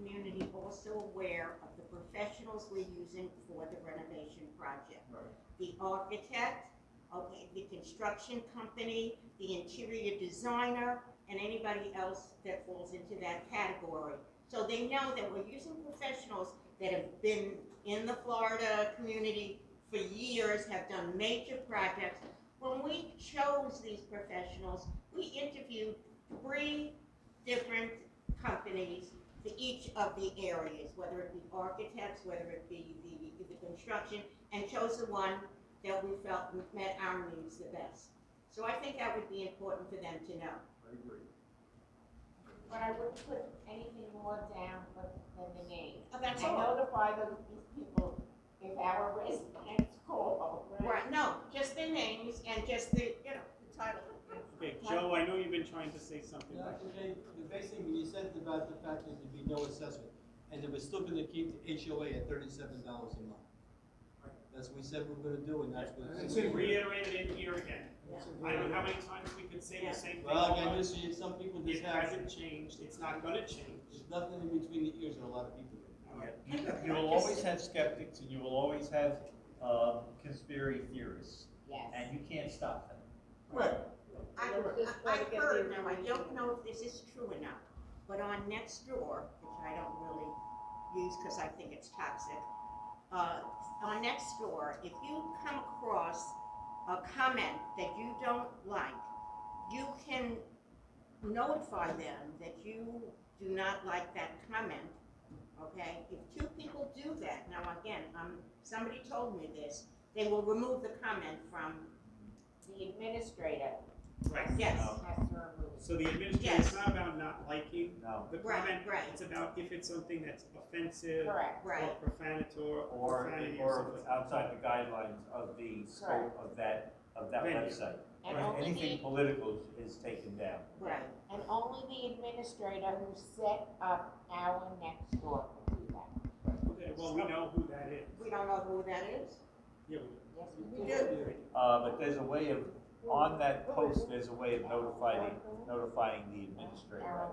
community also aware of the professionals we're using for the renovation project. Right. The architect, okay, the construction company, the interior designer, and anybody else that falls into that category. So they know that we're using professionals that have been in the Florida community for years, have done major projects. When we chose these professionals, we interviewed 3 different companies for each of the areas, whether it be architects, whether it be the construction, and chose the one that we felt met our needs the best. So I think that would be important for them to know. I agree. But I wouldn't put anything more down than the name. Oh, that's And all. notify these people if our residents call, Right, no, just their names and just the title. Okay, Joe, I know you've been trying to say something. No, okay, basically, you said about the fact that there'd be no assessment, and that we're still gonna keep the HOA at $37 a month. That's what we said we were gonna do, and that's what. It's been reiterated in here again. Yeah. I don't know how many times we could say the same thing. Well, again, this year, some people It just have, hasn't changed, it's not gonna change. there's nothing in between the ears of a lot of people. You will always have skeptics, and you will always have conspiracy theorists, Yes. and you can't stop them. I heard, now I don't know if this is true or not, but on Nextdoor, which I don't really use because I think it's toxic, on Nextdoor, if you come across a comment that you don't like, you can notify them that you do not like that comment, okay? If 2 people do that, now again, somebody told me this, they will remove the comment from, The administrator Right. yes, has to remove it. So the administrator, Yes. it's not about not liking No. the Right, comment, right. it's about if it's something that's offensive or Correct. right. profanator Or, profanity or something. outside the guidelines of the scope of that Venue. website. And Right, only anything the, political is taken down. Right. and only the administrator who set up our next door can do that. Okay, well, we know who that is. We don't know who that is. Yeah, Yes, We do. But there's a way of, on that post, there's a way of notifying the administrator, I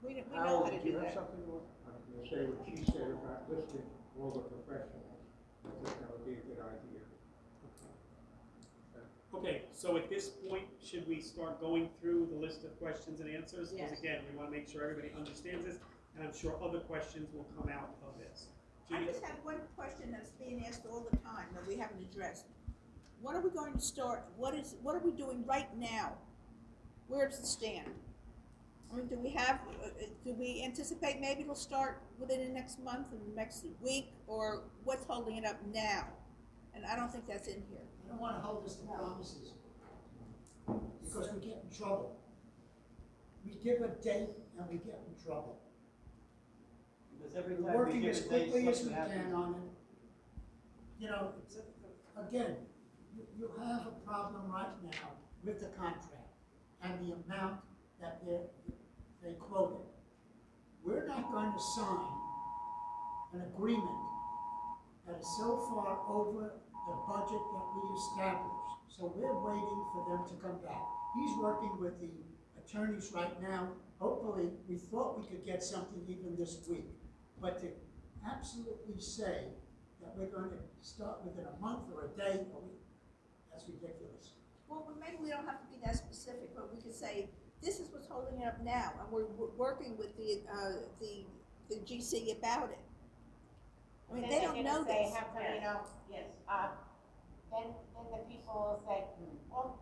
believe. We know Al, how to did do you have that. something you want? I was gonna say what she said about listing all the professionals. I think that would be a good idea. Okay, so at this point, should we start going through the list of questions and answers? Yes. Because again, we want to make sure everybody understands this, and I'm sure other questions will come out of this. I Judy? just have one question that's being asked all the time that we haven't addressed. When are we going to start? What are we doing right now? Where does it stand? I mean, do we anticipate maybe it'll start within the next month and the next week, or what's holding it up now? And I don't think that's in here. I don't wanna hold us to promises, because we get in trouble. We give a date and we get in trouble. Because every We're time we working give as a date, quickly as we something can happens. on it. You know, again, you have a problem right now with the contract and the amount that they quoted. We're not going to sign an agreement that is so far over the budget that we established. So we're waiting for them to come back. He's working with the attorneys right now. Hopefully, we thought we could get something even this week. But to absolutely say that we're going to start within a month or a day, a week, that's ridiculous. Well, maybe we don't have to be that specific, but we could say, this is what's holding it up now, and we're working with the GC about it. I mean, And they then don't they're know gonna say, this. how come you don't, Yes. then the people will say, well,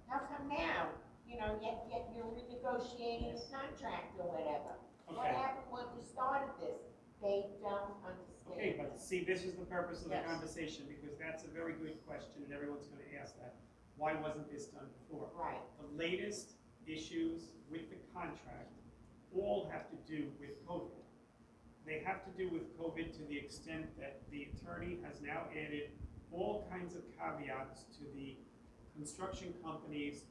how come now? You know, yet you're renegotiating the contract or whatever. What Okay. happened when we started this? They don't understand. Okay, but see, this is the purpose of the Yes. conversation, because that's a very good question, and everyone's gonna ask that. Why wasn't this done before? Right, The latest issues with the contract all have to do with COVID. They have to do with COVID to the extent that the attorney has now added all kinds of caveats to the construction company's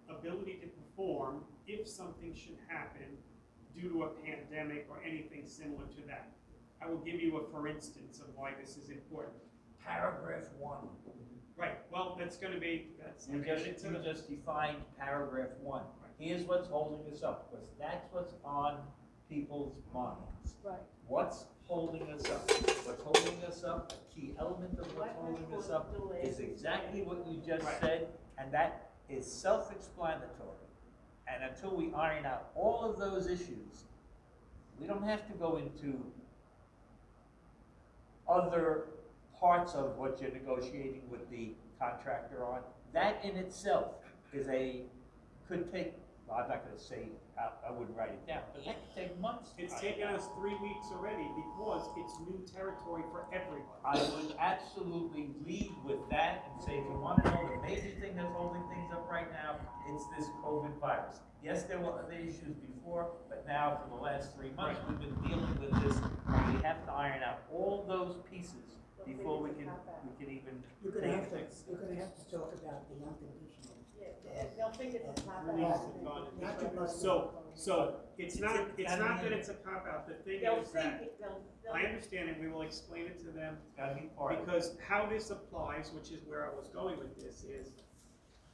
ability to perform if something should happen due to a pandemic or anything similar to that. I will give you a for instance of why this is important. Paragraph 1. Right, well, that's gonna be, that's. You just defined paragraph 1. Here's what's holding us up, because that's what's on people's minds. Right. What's holding us up? What's holding us up, a key element of what's holding us up is exactly what you just Right. said, and that is self-explanatory. And until we iron out all of those issues, we don't have to go into other parts of what you're negotiating with the contractor on. That in itself could take, well, I'm not gonna say, I wouldn't write it down, but that could take months. to It's iron taken out. us 3 weeks already because it's new territory for everybody. I would absolutely lead with that and say, if you wanna know the major thing that's holding things up right now, it's this COVID virus. Yes, there were other issues before, but now for the last 3 months, we've been dealing with this. We have to iron out all those pieces before we can even You're take gonna have to, things. you're gonna have to talk about the unconditional. They'll think it's a cop Release out. it. Not Not too much. So, it's not gotta that be- it's a cop-out, the thing They'll is think that, it, they'll. I understand and we will explain it to them, It's gotta be part of it. because how this applies, which is where I was going with this, is,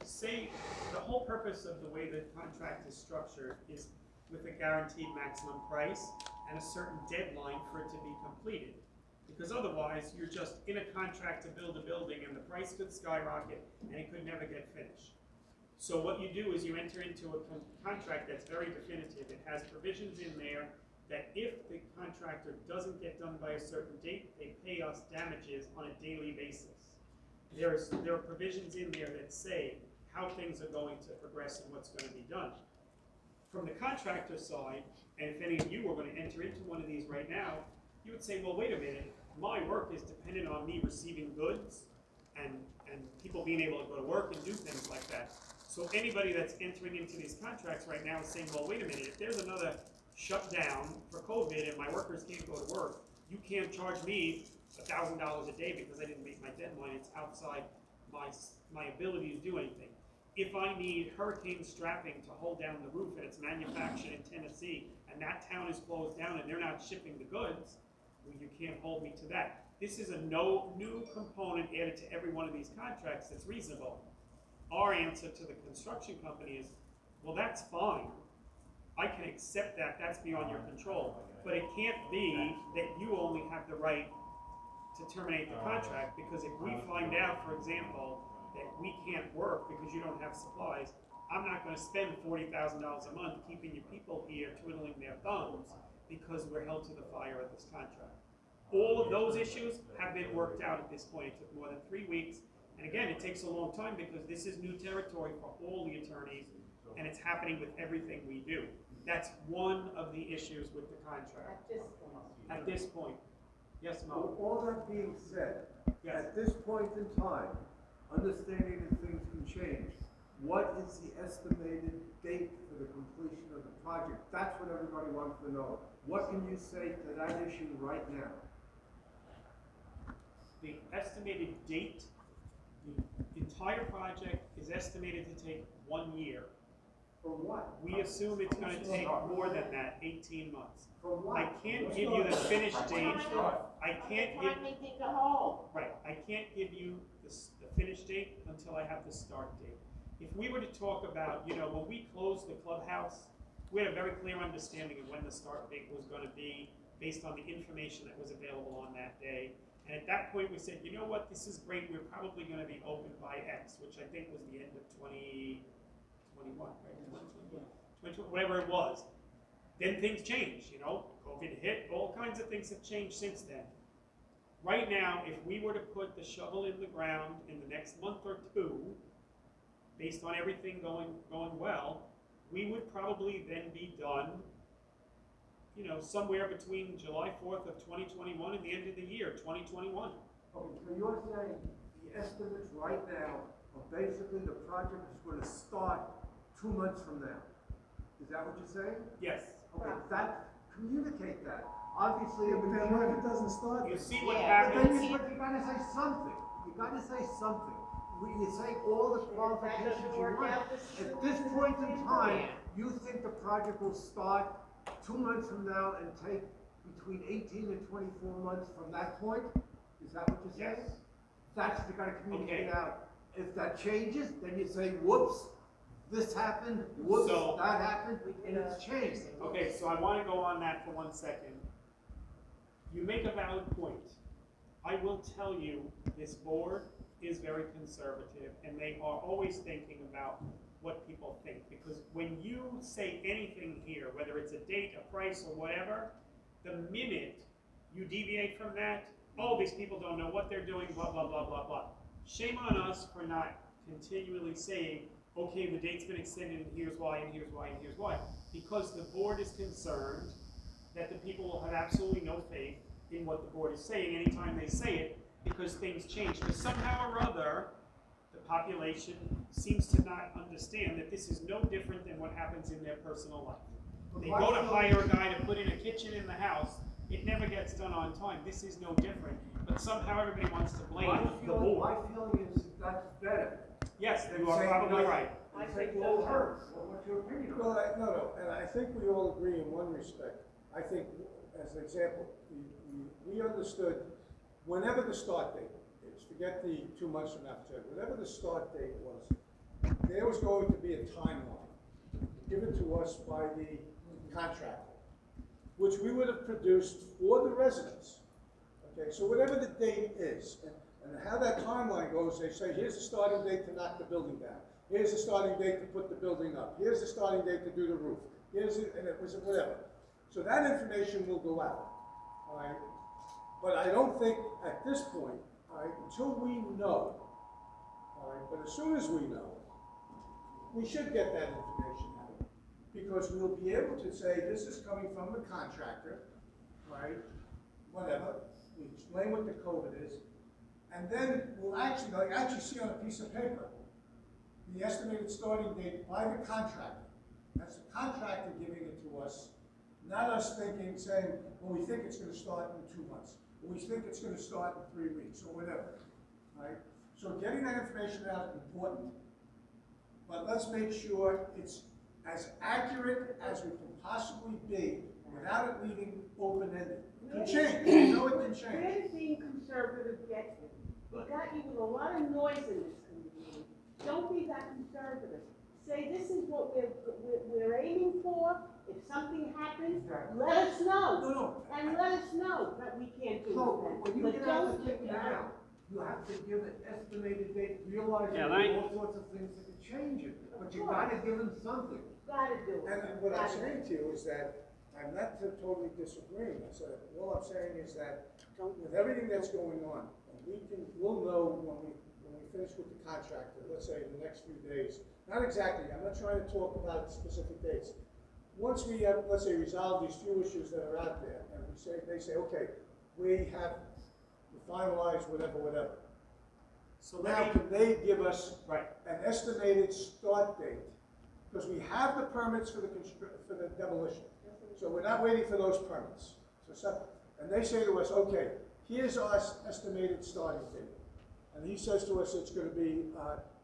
say, the whole purpose of the way the contract is structured is with a guaranteed maximum price and a certain deadline for it to be completed. Because otherwise, you're just in a contract to build a building and the price could skyrocket and it could never get finished. So what you do is you enter into a contract that's very definitive. It has provisions in there that if the contractor doesn't get done by a certain date, they pay us damages on a daily basis. There are provisions in there that say how things are going to progress and what's going to be done. From the contractor side, and if any of you were going to enter into one of these right now, you would say, well, wait a minute, my work is dependent on me receiving goods and people being able to go to work and do things like that. So anybody that's entering into these contracts right now is saying, well, wait a minute, if there's another shutdown for COVID and my workers can't go to work, you can't charge me $1,000 a day because I didn't meet my deadline. It's outside my ability to do anything. If I need hurricane strapping to hold down the roof and it's manufactured in Tennessee and that town is closed down and they're not shipping the goods, well, you can't hold me to that. This is a new component added to every one of these contracts that's reasonable. Our answer to the construction company is, well, that's fine. I can accept that, that's beyond your control. But it can't be that you only have the right to terminate the contract, because if we find out, for example, that we can't work because you don't have supplies, I'm not gonna spend $40,000 a month keeping your people here twiddling their thumbs because we're held to the fire of this contract. All of those issues have been worked out at this point. It took more than 3 weeks. And again, it takes a long time because this is new territory for all the attorneys, and it's happening with everything we do. That's one of the issues with the contract. At this point. Yes, Mo? All that being said, Yes. at this point in time, understanding that things can change, what is the estimated date for the completion of the project? That's what everybody wants to know. What can you say to that issue right now? The estimated date, the entire project is estimated to take 1 year. For what? We assume it's gonna take more than that, 18 months. For what? I can't give you the finish date. I can't give, Finally dig a hole. right, I can't give you the finish date until I have the start date. If we were to talk about, when we closed the clubhouse, we had a very clear understanding of when the start date was gonna be based on the information that was available on that day. And at that point, we said, you know what, this is great, we're probably gonna be open by X, which I think was the end of 2021, right? 2021, whatever it was. Then things changed, COVID hit, all kinds of things have changed since then. Right now, if we were to put the shovel in the ground in the next month or two, based on everything going well, we would probably then be done, somewhere between July 4th of 2021 and the end of the year, 2021. Okay, so you're saying the estimates right now are basically the project is going to start 2 months from now. Is that what you're saying? Yes. Okay, communicate that. Obviously, it would Then what if it doesn't start? You then? see what Yeah, But then happens? you gotta say something. You gotta say something. You're saying all the qualifications you want. At this point in time, you think the project will start 2 months from now and take between 18 and 24 months from that point? Is that what you're saying? Yes. That's what you gotta communicate Okay. out. If that changes, then you say, whoops, this happened, whoops, So- that happened, and it's changed. Okay, so I wanna go on that for 1 second. You make a valid point. I will tell you, this board is very conservative, and they are always thinking about what people think. Because when you say anything here, whether it's a date, a price, or whatever, the minute you deviate from that, oh, these people don't know what they're doing, blah, blah, blah, blah, blah. Shame on us for not continually saying, okay, the date's been extended, and here's why, and here's why, and here's why. Because the board is concerned that the people will have absolutely no faith in what the board is saying anytime they say it, because things change. Because somehow or other, the population seems to not understand that this is no different than what happens in their personal life. They go to hire a guy to put in a kitchen in the house, it never gets done on time. This is no different. But somehow everybody wants to blame the board. My feeling is that's better. Yes, you are probably right. I Say, think well, so. hurt. What's your opinion on Well, that? no, and I think we all agree in one respect. I think, as an example, we understood whenever the start date is, forget the 2 months from now, whatever the start date was, there was going to be a timeline given to us by the contractor, which we would have produced for the residents. Okay, so whatever the date is, and how that timeline goes, they say, here's the starting date to knock the building down. Here's the starting date to put the building up. Here's the starting date to do the roof. Here's it, and it was whatever. So that information will go out, all right? But I don't think at this point, all right, until we know, all right, but as soon as we know, we should get that information out. Because we'll be able to say, this is coming from the contractor, right? Whatever, we explain what the code is, and then we'll actually see on a piece of paper the estimated starting date by the contractor. That's the contractor giving it to us, not us saying, well, we think it's gonna start in 2 months, or we think it's gonna start in 3 weeks, or whatever, right? So getting that information out is important, but let's make sure it's as accurate as we can possibly be without it leaving open-ended. It can change, you know it can change. Where did being conservative get you? It got you with a lot of noise in this community. Don't be that conservative. Say, this is what we're aiming for. If something happens, let us know. No, And let us know that we can't do so that. when you But get out don't the thing get out. now, you have to give an estimated date, realizing Yeah, there's I- all sorts of things that could change it, but you gotta give them something. Gotta do it. And what I'm Gotta do saying it. to you is that, I'm not totally disagreeing, I said, all I'm saying is that with everything that's going on, we'll know when we finish with the contractor, let's say in the next few days, not exactly, I'm not trying to talk about specific dates. Once we have, let's say, resolved these few issues that are out there, and they say, okay, we finalized whatever. So Now, let me, can they give us right, an estimated start date? Because we have the permits for the demolition. So we're not waiting for those permits. And they say to us, okay, here's our estimated starting date. And he says to us it's gonna be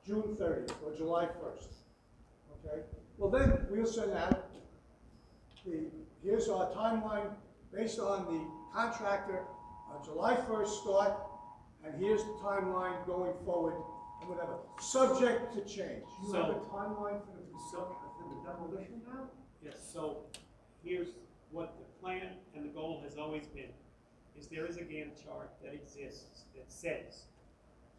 June 30th or July 1st. Okay? Well, then we'll send out here's our timeline based on the contractor, July 1st start, and here's the timeline going forward, and whatever, subject to change. You have a timeline for the demolition now? yes, so here's what the plan and the goal has always been, is there is a Gantt chart that exists that says,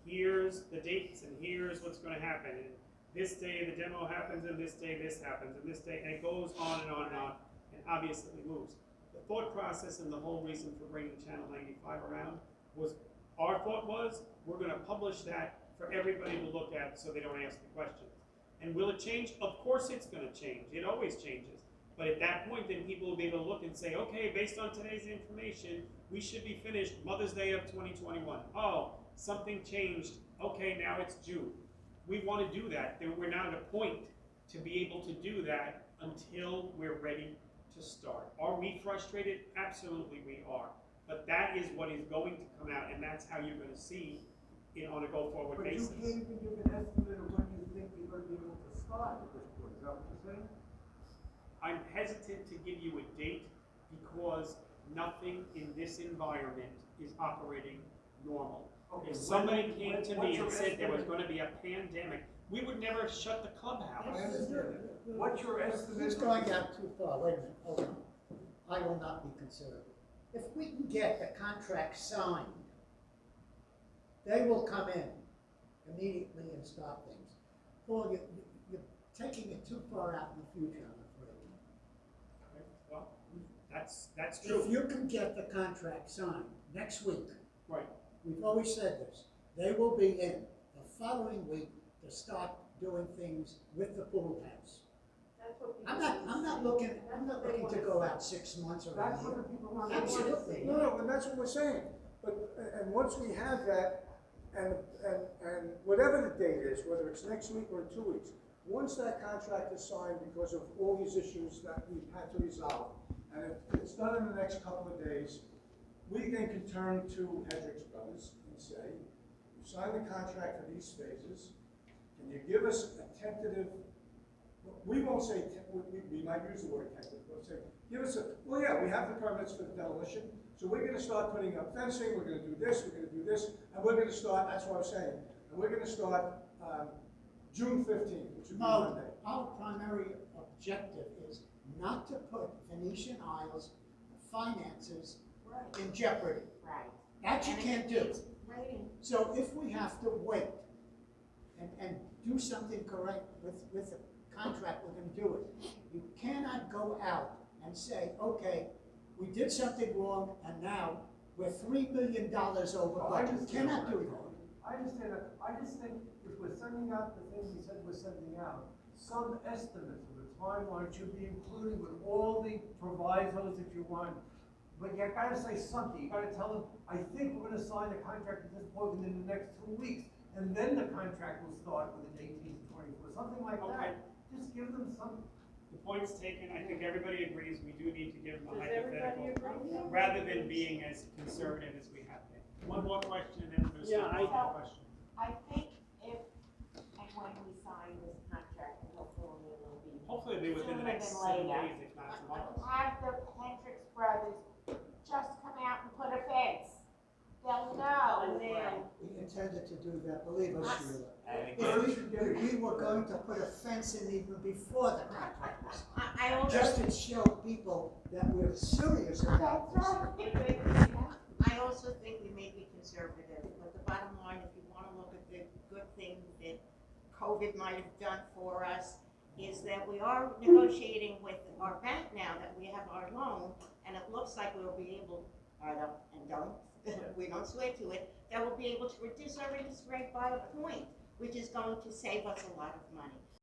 here's the dates and here's what's gonna happen. And this day the demo happens, and this day this happens, and this day, and it goes on and on and on, and obviously moves. The thought process and the whole reason for bringing Channel 95 around was, our thought was, we're gonna publish that for everybody to look at so they don't ask the questions. And will it change? Of course it's gonna change, it always changes. But at that point, then people will be able to look and say, okay, based on today's information, we should be finished Mother's Day of 2021. Oh, something changed, okay, now it's June. We wanna do that, we're not at a point to be able to do that until we're ready to start. Are we frustrated? Absolutely we are. But that is what is going to come out, and that's how you're gonna see it on a go-forward But you basis. can't even give an estimate of when you think you're gonna be able to start at this point, is that what you're saying? I'm hesitant to give you a date because nothing in this environment is operating normal. Okay, If somebody when- came to what's me your and said there was estimate? gonna be a pandemic, we would never have shut the clubhouse. I understand that. What's your estimate? He's going out too far, wait a minute, hold on. I will not be conservative. If we can get the contract signed, they will come in immediately and start things. Paul, you're taking it too far out in the future, I'm afraid. Well, that's If true. you can get the contract signed next week, Right. we've always said this, they will be in the following week to start doing things with the pool house. That's what people. I'm not looking to go out 6 months or a That's what year. the people want. Absolutely. No, and that's what we're saying, but, and once we have that, and whatever the date is, whether it's next week or in 2 weeks, once that contract is signed because of all these issues that we've had to resolve, and if it's done in the next couple of days, we then can turn to Hendricks Brothers and say, you signed the contract for these phases, can you give us a tentative, we won't say, we might use the word tentative, we'll say, give us a, well, yeah, we have the permits for the demolition, so we're gonna start putting up fencing, we're gonna do this, and we're gonna start, that's what I'm saying, and we're gonna start, June 15th, which would be No, Monday. our primary objective is not to put Venetian Isles finances in jeopardy. Right. That you And it can't do. keeps raining. So if we have to wait and do something correct with the contract, we're gonna do it. You cannot go out and say, okay, we did something wrong and now we're $3 million over Well, I budget. You understand cannot do that. that. I understand that. I just think if we're sending out the things we said we're sending out, some estimates of the timeline should be included with all the provisos that you want. But you gotta say something. You gotta tell them, I think we're gonna sign the contract at this point within the next 2 weeks. And then the contract will start within 18 to 24, something like Okay. that. Just give them some. The point's taken, I think everybody agrees, we do need to give them a Does everybody hypothetical, agree? rather than being as conservative as we have been. One more question, and then there's Yeah, one more question. I think if and when we sign this contract, hopefully it will be. Hopefully it'll be within the sooner next than 7 later, days, if not tomorrow. have the Hendricks Brothers just come out and put a fence. They'll know. And then- We intended to do that, believe us, Sheila. And If we were going to put a fence in even before the contract was signed, I also. just to show people that we're serious about this. I also think we may be conservative, but the bottom line, if you wanna look at the good thing that COVID might have done for us, is that we are negotiating with our bank now that we have our loan, and it looks like we'll be able, we don't swear to it, that we'll be able to reduce our interest rate by a point, which is going to save us a lot of money.